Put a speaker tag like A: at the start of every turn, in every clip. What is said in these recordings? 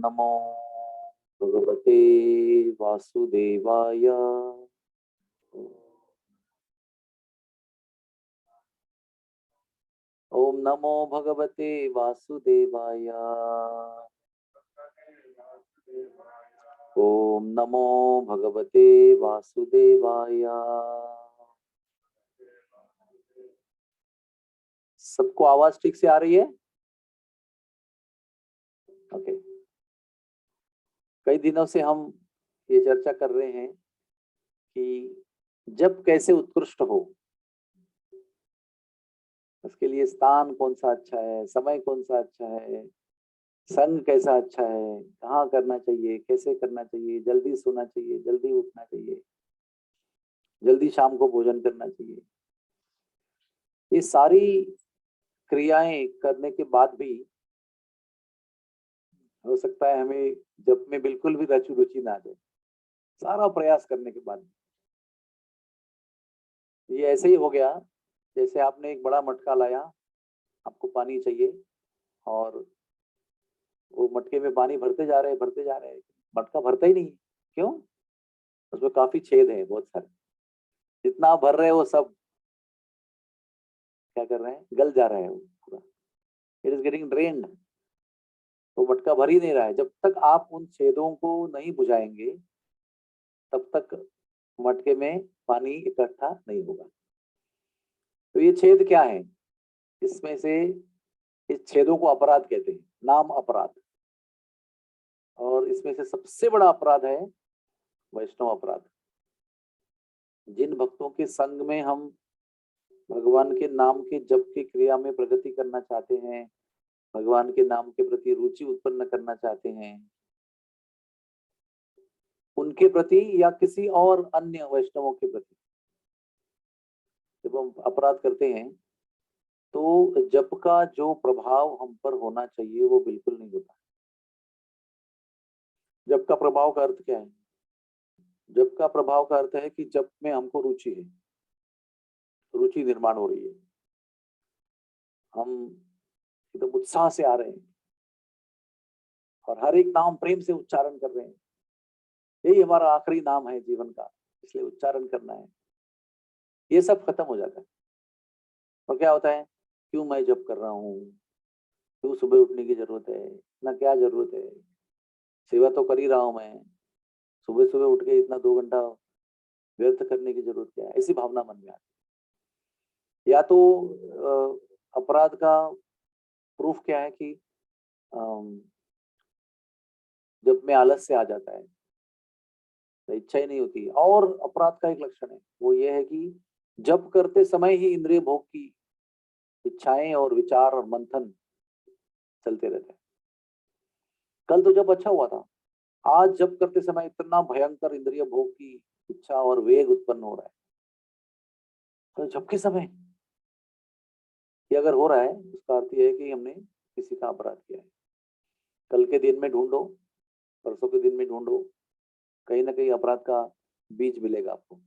A: नमो भगवते वासुदेवाय। ओम नमो भगवते वासुदेवाय। ओम नमो भगवते वासुदेवाय। सबको आवाज ठीक से आ रही है? ओके। कई दिनों से हम ये चर्चा कर रहे हैं कि जप कैसे उत्कृष्ट हो, उसके लिए स्थान कौन सा अच्छा है, समय कौन सा अच्छा है, संग कैसा अच्छा है, कहाँ करना चाहिए, कैसे करना चाहिए, जल्दी सोना चाहिए, जल्दी उठना चाहिए, जल्दी शाम को भोजन करना चाहिए। ये सारी क्रियाएं करने के बाद भी हो सकता है हमें जप में बिल्कुल भी रुचि ना आ जाए, सारा प्रयास करने के बाद। ये ऐसे ही हो गया जैसे आपने एक बड़ा मटका लाया, आपको पानी चाहिए और वो मटके में पानी भरते जा रहे हैं, मटका भरता ही नहीं। क्यों? उसमें काफी छेद है, बहुत सारे। जितना आप भर रहे हैं वो सब क्या कर रहे हैं, गल जा रहा है वो पूरा। It is getting drained. तो मटका भर ही नहीं रहा है। जब तक आप उन छेदों को नहीं बुझाएंगे तब तक मटके में पानी इकट्ठा नहीं होगा। तो ये छेद क्या है? इसमें से इस छेदों को अपराध कहते हैं, नाम अपराध। और इसमें से सबसे बड़ा अपराध है वैष्णव अपराध। जिन भक्तों के संग में हम भगवान के नाम के जप की क्रिया में प्रगति करना चाहते हैं, भगवान के नाम के प्रति रुचि उत्पन्न करना चाहते हैं, उनके प्रति या किसी और अन्य वैष्णवों के प्रति जब हम अपराध करते हैं तो जप का जो प्रभाव हम पर होना चाहिए वो बिल्कुल नहीं होता। जप का प्रभाव का अर्थ क्या है? जप का प्रभाव का अर्थ है कि जप में हमको रुचि है, रुचि निर्माण हो रही है, हम एकदम उत्साह से आ रहे हैं और हर एक नाम प्रेम से उच्चारण कर रहे हैं। यही हमारा आखिरी नाम है जीवन का, इसलिए उच्चारण करना है। ये सब खत्म हो जाता है और क्या होता है, क्यों मैं जप कर रहा हूँ, क्यों सुबह उठने की जरूरत है, ना क्या जरूरत है, सेवा तो कर ही रहा हूं मैं, सुबह सुबह उठ के इतना 2 घंटा व्यर्थ करने की जरूरत क्या है, ऐसी भावना मन में आती है। या तो अपराध का प्रूफ क्या है कि जब में आलस से आ जाता है, तो इच्छा ही नहीं होती। और अपराध का एक लक्षण है, वो ये है कि जब करते समय ही इंद्रिय भोग की इच्छाएं और विचार और मंथन चलते रहते हैं। कल तो जब अच्छा हुआ था, आज जब करते समय इतना भयंकर इंद्रिय भोग की इच्छा और वेग उत्पन्न हो रहा है। तो जब के समय ये अगर हो रहा है, उसका अर्थ यह है कि हमने किसी का अपराध किया है। कल के दिन में ढूंढो, परसों के दिन में ढूंढो, कहीं ना कहीं अपराध का बीज मिलेगा आपको।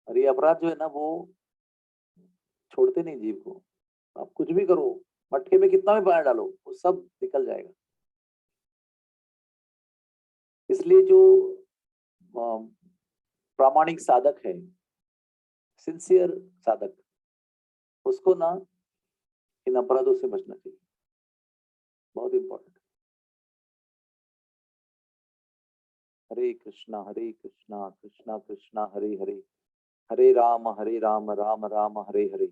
A: और ये अपराध जो है ना, वो छोड़ते नहीं जीव को। आप कुछ भी करो, मटके में कितना भी पानी डालो, वो सब निकल जाएगा। इसलिए जो प्रामाणिक साधक है, सिंसियर साधक, उसको ना इन अपराधों से बचना चाहिए। बहुत इंपॉर्टेंट। हरे कृष्णा कृष्णा कृष्णा हरे हरे, हरे राम राम राम हरे हरे।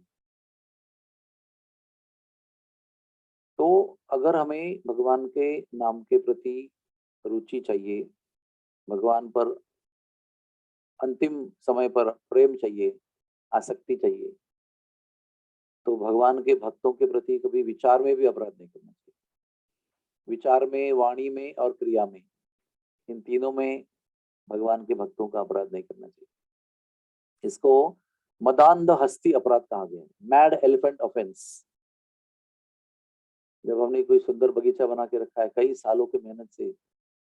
A: तो अगर हमें भगवान के नाम के प्रति रुचि चाहिए, भगवान पर अंतिम समय पर प्रेम चाहिए, आसक्ति चाहिए, तो भगवान के भक्तों के प्रति कभी विचार में भी अपराध नहीं करना चाहिए। विचार में, वाणी में और क्रिया में, इन तीनों में भगवान के भक्तों का अपराध नहीं करना चाहिए। इसको मदांध हस्ती अपराध कहा गया है, मैड एलिफेंट ऑफेंस। जब हमने कोई सुंदर बगीचा बना के रखा है कई सालों की मेहनत से,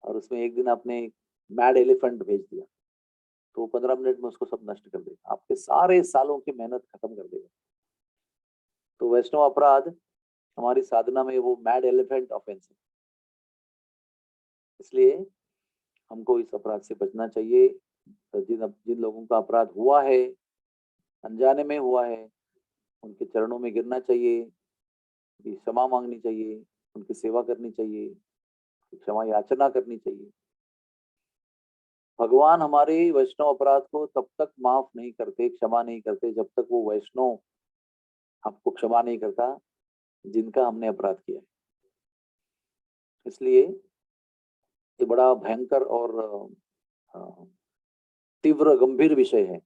A: और उसमें एक दिन आपने मैड एलिफेंट भेज दिया, तो 15 मिनट में उसको सब नष्ट कर देगा, आपके सारे सालों की मेहनत खत्म कर देगा। तो वैष्णव अपराध हमारी साधना में वो मैड एलिफेंट ऑफेंस है। इसलिए हमको इस अपराध से बचना चाहिए। तो जिन जिन लोगों का अपराध हुआ है, अनजाने में हुआ है, उनके चरणों में गिरना चाहिए, उनकी क्षमा मांगनी चाहिए, उनकी सेवा करनी चाहिए, क्षमा याचना करनी चाहिए। भगवान हमारे वैष्णव अपराध को तब तक माफ नहीं करते, क्षमा नहीं करते, जब तक वो वैष्णव आपको क्षमा नहीं करता जिनका हमने अपराध किया है। इसलिए ये बड़ा भयंकर और तीव्र गंभीर विषय है।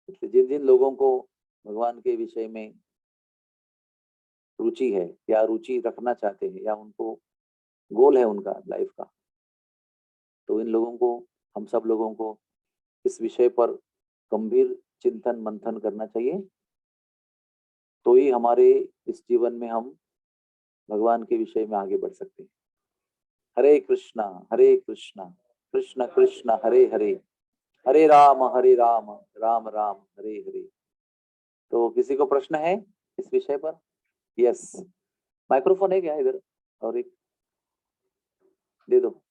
A: इसलिए जिन जिन लोगों को भगवान के विषय में रुचि है या रुचि रखना चाहते हैं या उनको गोल है उनका लाइफ का, तो इन लोगों को, हम सब लोगों को इस विषय पर गंभीर चिंतन मंथन करना चाहिए। तो ही हमारे इस जीवन में हम भगवान के विषय में आगे बढ़ सकते हैं। हरे कृष्णा कृष्ण कृष्ण हरे हरे, हरे राम राम राम हरे हरे। तो किसी को प्रश्न है इस विषय पर? यस, माइक्रोफोन है क्या इधर? और एक दे दो,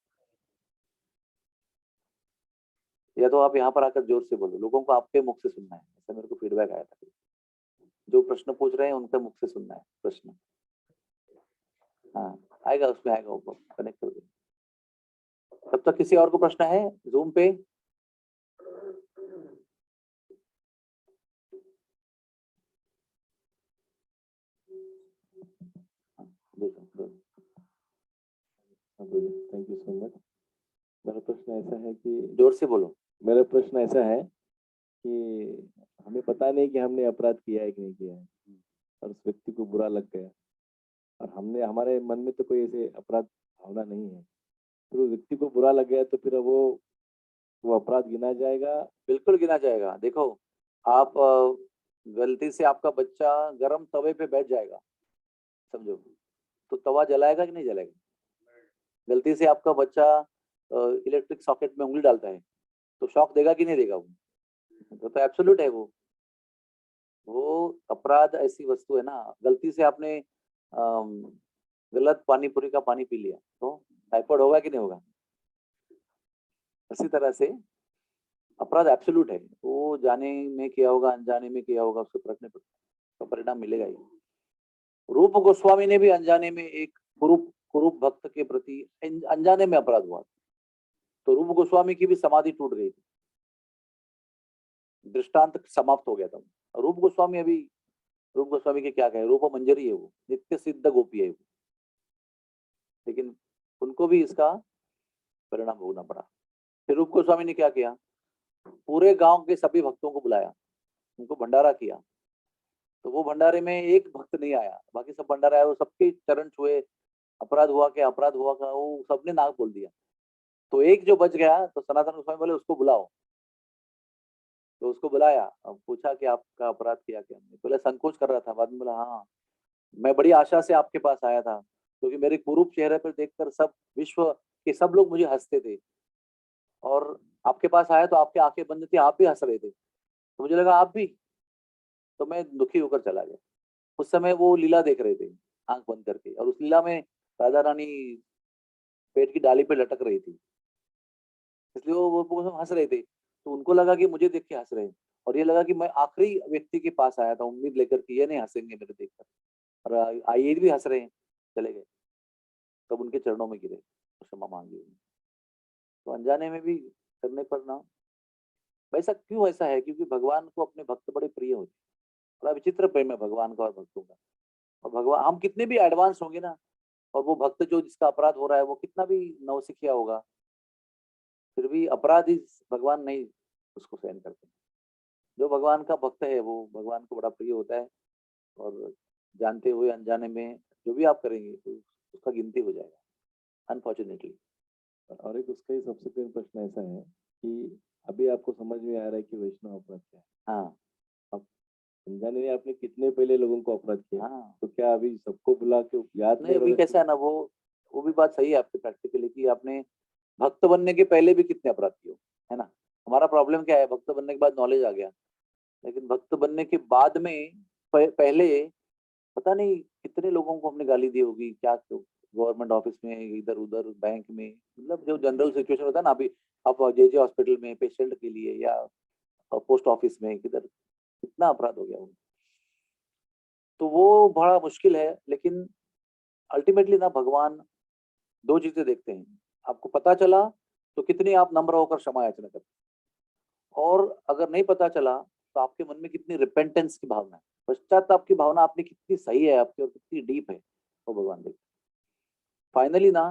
A: या तो आप यहाँ पर आकर जोर से बोलो, लोगों को आपके मुख से सुनना है। ऐसा मेरे को फीडबैक आया था। जो प्रश्न पूछ रहे हैं उनके मुख से सुनना है प्रश्न। हाँ, आएगा, उसमें आएगा, ऊपर कनेक्ट कर दो। तब तक किसी और को प्रश्न है जूम पे?
B: Thank you so much. मेरा प्रश्न ऐसा है कि,
A: जोर से बोलो।
B: मेरा प्रश्न ऐसा है कि हमें पता नहीं कि हमने अपराध किया है कि नहीं किया है, और उस व्यक्ति को बुरा लग गया, और हमने, हमारे मन में तो कोई ऐसे अपराध भावना नहीं है, फिर उस व्यक्ति को बुरा लग गया तो फिर वो अपराध गिना जाएगा?
A: बिल्कुल गिना जाएगा। देखो, आप गलती से आपका बच्चा गरम तवे पे बैठ जाएगा, समझो, तो तवा जलाएगा कि नहीं जलाएगा? गलती से आपका बच्चा इलेक्ट्रिक सॉकेट में उंगली डालता है तो शॉक देगा कि नहीं देगा? वो तो एब्सोल्यूट है। वो अपराध ऐसी वस्तु है ना, गलती से आपने गलत पानी पूरी का पानी पी लिया तो टाइफाइड होगा कि नहीं होगा? इसी तरह से अपराध एब्सोल्यूट है। वो जाने में किया होगा, अनजाने में किया होगा, उसको फर्क नहीं पड़ता, तो परिणाम मिलेगा ही। रूप गोस्वामी ने भी अनजाने में एक कुरूप भक्त के प्रति अनजाने में अपराध हुआ, तो रूप गोस्वामी की भी समाधि टूट गई थी, दृष्टांत समाप्त हो गया था। रूप गोस्वामी अभी, रूप गोस्वामी के क्या कहे, रूप मंजरी है, वो नित्य सिद्ध गोपी है वो, लेकिन उनको भी इसका परिणाम भोगना पड़ा। फिर रूप गोस्वामी ने क्या किया, पूरे गांव के सभी भक्तों को बुलाया, उनको भंडारा किया। तो वो भंडारे में एक भक्त नहीं आया, बाकी सब भंडारा आया, वो सबके चरण छुए, अपराध हुआ क्या, अपराध हुआ क्या, वो सबने नाक बोल दिया। तो एक जो बच गया, तो सनातन गोस्वामी बोले उसको बुलाओ। तो उसको बुलाया, अब पूछा कि आपका अपराध किया क्या? बोले संकोच कर रहा था, बाद में बोला हाँ, मैं बड़ी आशा से आपके पास आया था, क्योंकि मेरे कुरूप चेहरे पर देखकर सब विश्व के सब लोग मुझे हंसते थे, और आपके पास आया तो आपकी आंखें बंद थी, आप भी हंस रहे थे, तो मुझे लगा आप भी, तो मैं दुखी होकर चला गया। उस समय वो लीला देख रहे थे आंख बंद करके, और उस लीला में राधा रानी पेट की डाली पे लटक रही थी, इसलिए वो हंस रहे थे। तो उनको लगा कि मुझे देख के हंस रहे हैं, और ये लगा कि मैं आखिरी व्यक्ति के पास आया था उम्मीद लेकर कि ये नहीं हंसेंगे मेरे देखकर, और आइए भी हंस रहे हैं, चले गए। तब उनके चरणों में गिरे, क्षमा मांगी उन्होंने। तो अनजाने में भी करने पर ना, वैसा क्यों ऐसा है? क्योंकि भगवान को अपने भक्त बड़े प्रिय होते हैं, बड़ा विचित्र प्रेम है भगवान का और भक्तों का। और भगवान, हम कितने भी एडवांस होंगे ना, और वो भक्त जो जिसका अपराध हो रहा है वो कितना भी नौसिखिया होगा, फिर भी अपराध ही भगवान नहीं उसको सहन करते। जो भगवान का भक्त है वो भगवान को बड़ा प्रिय होता है, और जानते हुए अनजाने में जो भी आप करेंगे तो उसका गिनती हो जाएगा, अनफॉर्चुनेटली।
B: और एक उसका ही सबसे पहले प्रश्न ऐसा है कि अभी आपको समझ में आ रहा है कि वैष्णव अपराध क्या है।
A: हाँ,
B: अनजाने में आपने कितने पहले लोगों को अपराध किया?
A: हाँ,
B: तो क्या अभी सबको बुला के याद
A: नहीं अभी कैसा है ना, वो भी बात सही है आपकी प्रैक्टिकली, कि आपने भक्त बनने के पहले भी कितने अपराध किए, है ना? हमारा प्रॉब्लम क्या है, भक्त बनने के बाद नॉलेज आ गया, लेकिन भक्त बनने के बाद में पहले पता नहीं कितने लोगों को हमने गाली दी होगी, क्या गवर्नमेंट ऑफिस में, इधर उधर बैंक में, मतलब जो जनरल सिचुएशन होता है ना, अभी आप जे हॉस्पिटल में पेशेंट के लिए या पोस्ट ऑफिस में, किधर कितना अपराध हो गया वो। तो वो बड़ा मुश्किल है, लेकिन अल्टीमेटली ना भगवान दो चीजें देखते हैं। आपको पता चला तो कितनी आप नम्र होकर क्षमा याचना करते, और अगर नहीं पता चला तो आपके मन में कितनी रिपेंटेंस की भावना है, पश्चाताप की भावना आपने कितनी सही है आपकी और कितनी डीप है, वो भगवान देखते। फाइनली ना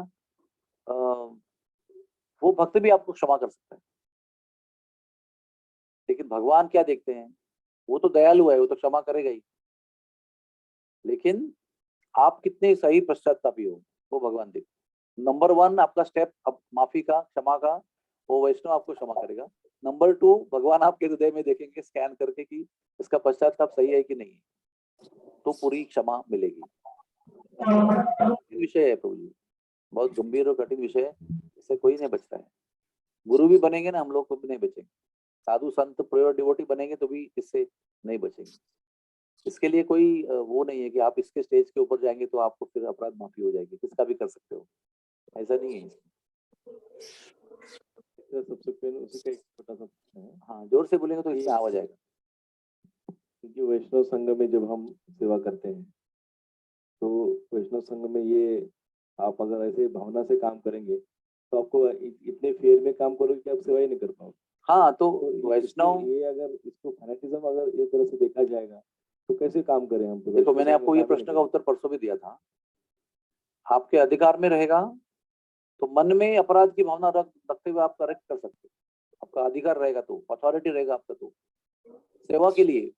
A: वो भक्त भी आपको क्षमा कर सकता है, लेकिन भगवान क्या देखते हैं, वो तो दयालु है, वो तो क्षमा करेगा ही, लेकिन आप कितने सही पश्चातापी हो वो भगवान देखते। नंबर 1 आपका स्टेप अब माफी का, क्षमा का, वो वैष्णव आपको क्षमा करेगा। नंबर 2 भगवान आपके हृदय में देखेंगे स्कैन करके कि इसका पश्चाताप सही है कि नहीं है, तो पूरी क्षमा मिलेगी। विषय है प्रभु जी, बहुत गंभीर और कठिन विषय है, इससे कोई नहीं बचता है। गुरु भी बनेंगे ना हम लोग, तो भी नहीं बचेंगे, साधु संत प्योर डिवोटी बनेंगे तो भी इससे नहीं बचेंगे। इसके लिए कोई वो नहीं है कि आप इसके स्टेज के ऊपर जाएंगे तो आपको फिर अपराध माफी हो जाएगी, किसका भी कर सकते हो, ऐसा नहीं है।
B: सबसे पहले उसी का एक छोटा सा प्रश्न है।
A: हाँ, जोर से बोलेंगे तो इसमें आवाज आएगा।
B: क्योंकि वैष्णव संघ में जब हम सेवा करते हैं तो वैष्णव संघ में ये आप अगर ऐसे भावना से काम करेंगे तो आपको इतने फेयर में काम करोगे कि आप सेवा ही नहीं कर पाओगे।
A: हाँ, तो
B: तो
A: वैष्णव,
B: ये अगर इसको फैनेटिज्म अगर एक तरह से देखा जाएगा तो कैसे काम करें हम? तो
A: देखो मैंने आपको ये प्रश्न का उत्तर परसों भी दिया था। आपके अधिकार में रहेगा तो मन में अपराध की भावना रखते हुए आप करेक्ट कर सकते हो, आपका अधिकार रहेगा, तो अथॉरिटी रहेगा आपका, तो सेवा के लिए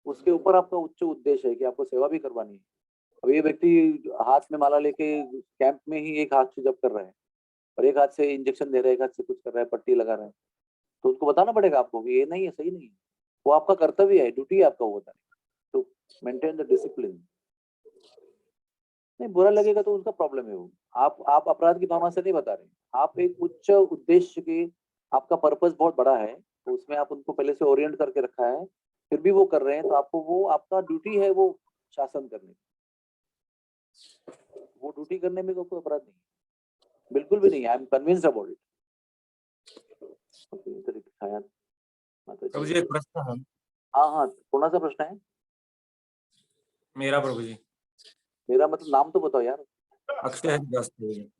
A: उसके ऊपर आपका उच्च उद्देश्य है कि आपको सेवा भी करवानी है। अब ये व्यक्ति हाथ में माला लेके कैंप में ही एक हाथ से जप कर रहा है और एक हाथ से इंजेक्शन दे रहा है, एक हाथ से कुछ कर रहा है, पट्टी लगा रहा है, तो उनको बताना पड़ेगा आपको कि ये नहीं है, सही नहीं है। वो आपका कर्तव्य है, ड्यूटी है आपका वो बताने, तो मेंटेन द डिसिप्लिन। नहीं, बुरा लगेगा तो उनका प्रॉब्लम है वो, आप अपराध की भावना से नहीं बता रहे, आप एक उच्च उद्देश्य के, आपका पर्पस बहुत बड़ा है, तो उसमें आप उनको पहले से ओरिएंट करके रखा है, फिर भी वो कर रहे हैं, तो आपको वो आपका ड्यूटी है वो शासन करने, वो ड्यूटी करने में कोई अपराध नहीं है, बिल्कुल भी नहीं। I am convinced about it.
C: Prabhu ji एक प्रश्न है।
A: हाँ हाँ, कौन सा प्रश्न है?
C: मेरा प्रभु जी।
A: मेरा मतलब नाम तो बताओ यार।
C: अक्षय हरिदास प्रभु जी।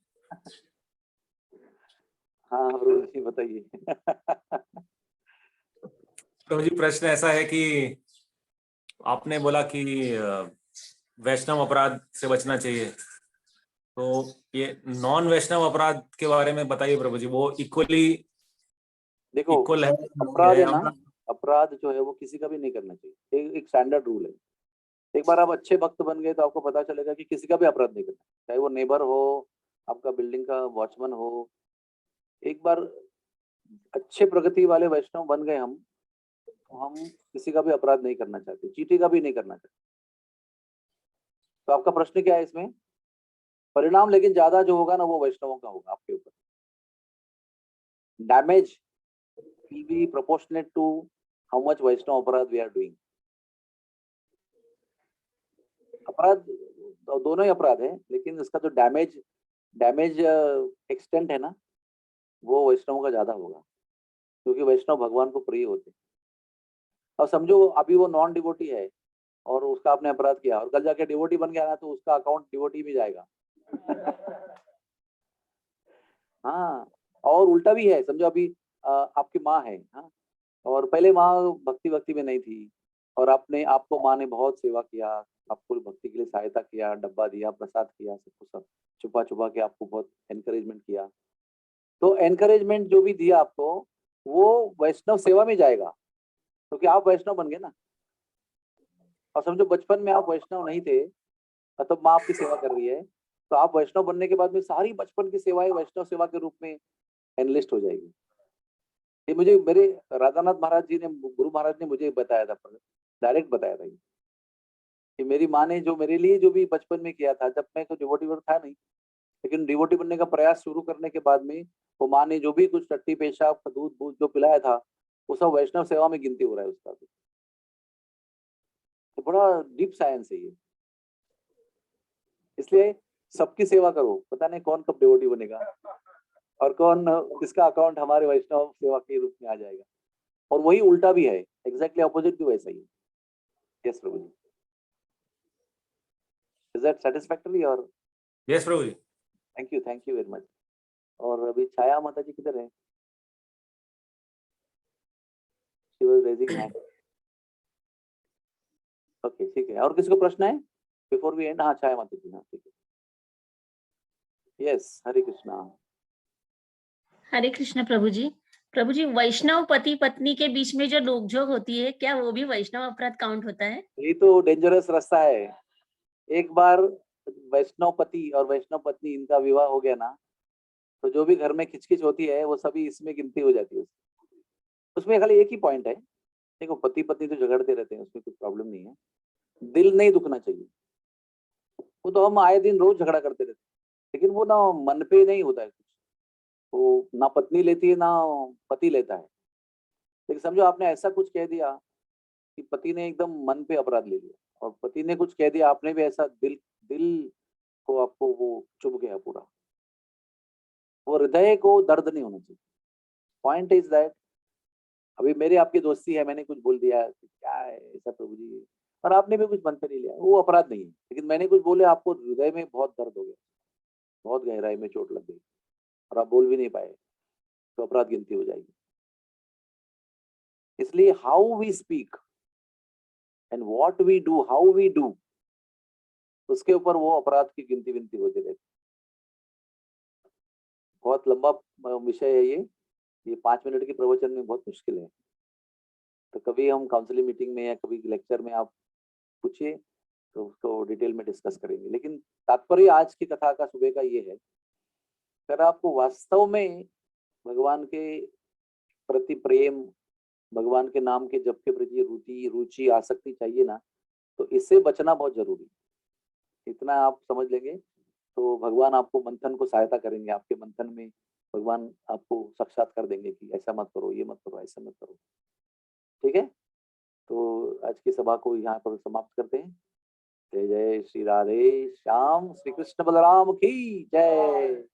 A: हाँ प्रभु जी बताइए।
C: प्रभु जी प्रश्न ऐसा है कि आपने बोला कि वैष्णव अपराध से बचना चाहिए, तो ये नॉन वैष्णव अपराध के बारे में बताइए प्रभु जी। वो इक्वली
A: देखो,
C: इक्वल है,
A: अपराध है ना, अपराध जो है वो किसी का भी नहीं करना चाहिए, एक स्टैंडर्ड रूल है। एक बार आप अच्छे भक्त बन गए तो आपको पता चलेगा कि किसी का भी अपराध नहीं करना, चाहे वो नेबर हो, आपका बिल्डिंग का वॉचमैन हो। एक बार अच्छे प्रगति वाले वैष्णव बन गए हम, तो हम किसी का भी अपराध नहीं करना चाहते, चीटी का भी नहीं करना चाहते। तो आपका प्रश्न क्या है इसमें? परिणाम लेकिन ज्यादा जो होगा ना वो वैष्णवों का होगा आपके ऊपर। Damage will be proportionate to how much वैष्णव अपराध we are doing। अपराध दोनों ही अपराध है, लेकिन इसका जो डैमेज एक्सटेंट है ना, वो वैष्णव का ज्यादा होगा, क्योंकि वैष्णव भगवान को प्रिय होते हैं। और समझो अभी वो नॉन डिवोटी है और उसका आपने अपराध किया और कल जाके डिवोटी बन गया ना, तो उसका अकाउंट डिवोटी में जाएगा। हाँ, और उल्टा भी है, समझो अभी आपकी माँ है, हाँ, और पहले माँ भक्ति में नहीं थी, और आपको माँ ने बहुत सेवा किया, आपको भक्ति के लिए सहायता किया, डब्बा दिया, प्रसाद किया, सब कुछ, सब छुपा छुपा के आपको बहुत एनकरेजमेंट किया। तो एनकरेजमेंट जो भी दिया आपको, वो वैष्णव सेवा में जाएगा, क्योंकि आप वैष्णव बन गए ना। और समझो बचपन में आप वैष्णव नहीं थे, मतलब माँ आपकी सेवा कर रही है, तो आप वैष्णव बनने के बाद में सारी बचपन की सेवाएं वैष्णव सेवा के रूप में एनलिस्ट हो जाएगी। ये मुझे मेरे राधानाथ महाराज जी ने, गुरु महाराज ने मुझे बताया था, डायरेक्ट बताया था कि मेरी माँ ने जो मेरे लिए जो भी बचपन में किया था, जब मैं तो डिवोटी था नहीं, लेकिन डिवोटी बनने का प्रयास शुरू करने के बाद में वो माँ ने जो भी कुछ टट्टी पेशाब दूध जो पिलाया था, वो सब वैष्णव सेवा में गिनती हो रहा है उसका। तो बड़ा डीप साइंस है ये। इसलिए सबकी सेवा करो, पता नहीं कौन कब डिवोटी बनेगा और कौन किसका अकाउंट हमारे वैष्णव सेवा के रूप में आ जाएगा। और वही उल्टा भी है, एग्जैक्टली ऑपोजिट भी वैसा ही है। Yes Prabhu ji, is that satisfactory? और
C: yes Prabhu ji.
A: Thank you very much. और अभी छाया माता जी किधर है? She was raising hand. Okay ठीक है, और किसी को प्रश्न है बिफोर वी एंड? हाँ छाया माता जी, हाँ ठीक है। यस, हरे कृष्णा।
D: हरे कृष्ण प्रभु जी। प्रभु जी, वैष्णव पति पत्नी के बीच में जो नोकझोंक होती है, क्या वो भी वैष्णव अपराध काउंट होता है?
A: ये तो डेंजरस रास्ता है। एक बार वैष्णव पति और वैष्णव पत्नी इनका विवाह हो गया ना, तो जो भी घर में खिचखिच होती है वो सभी इसमें गिनती हो जाती है। उसमें खाली एक ही पॉइंट है, देखो पति पत्नी तो झगड़ते रहते हैं, उसमें कोई प्रॉब्लम नहीं है, दिल नहीं दुखना चाहिए। वो तो हम आए दिन रोज झगड़ा करते रहते हैं, लेकिन वो ना मन पे नहीं होता है कुछ, वो ना पत्नी लेती है ना पति लेता है। लेकिन समझो आपने ऐसा कुछ कह दिया कि पति ने एकदम मन पे अपराध ले लिया, और पति ने कुछ कह दिया, आपने भी ऐसा दिल दिल को आपको वो चुभ गया पूरा, वो हृदय को दर्द नहीं होना चाहिए। पॉइंट इज दैट अभी मेरे आपकी दोस्ती है, मैंने कुछ बोल दिया कि क्या है ऐसा प्रभु जी, और आपने भी कुछ मन पे नहीं लिया, वो अपराध नहीं है। लेकिन मैंने कुछ बोले, आपको हृदय में बहुत दर्द हो गया, बहुत गहराई में चोट लग गई और आप बोल भी नहीं पाए, तो अपराध गिनती हो जाएगी। इसलिए how we speak and what we do, how we do, उसके ऊपर वो अपराध की गिनती विनती होती रहती। बहुत लंबा विषय है ये 5 मिनट के प्रवचन में बहुत मुश्किल है। तो कभी हम काउंसलिंग मीटिंग में या कभी लेक्चर में आप पूछिए, तो उसको डिटेल में डिस्कस करेंगे। लेकिन तात्पर्य आज की कथा का सुबह का ये है, अगर आपको वास्तव में भगवान के प्रति प्रेम, भगवान के नाम के जप के प्रति रुचि आसक्ति चाहिए ना, तो इससे बचना बहुत जरूरी है। इतना आप समझ लेंगे तो भगवान आपको मंथन को सहायता करेंगे, आपके मंथन में भगवान आपको साक्षात्कार देंगे कि ऐसा मत करो, ये मत करो, ऐसा मत करो। ठीक है, तो आज की सभा को यहाँ पर समाप्त करते हैं। जय जय श्री राधे श्याम, श्री कृष्ण बलराम की जय।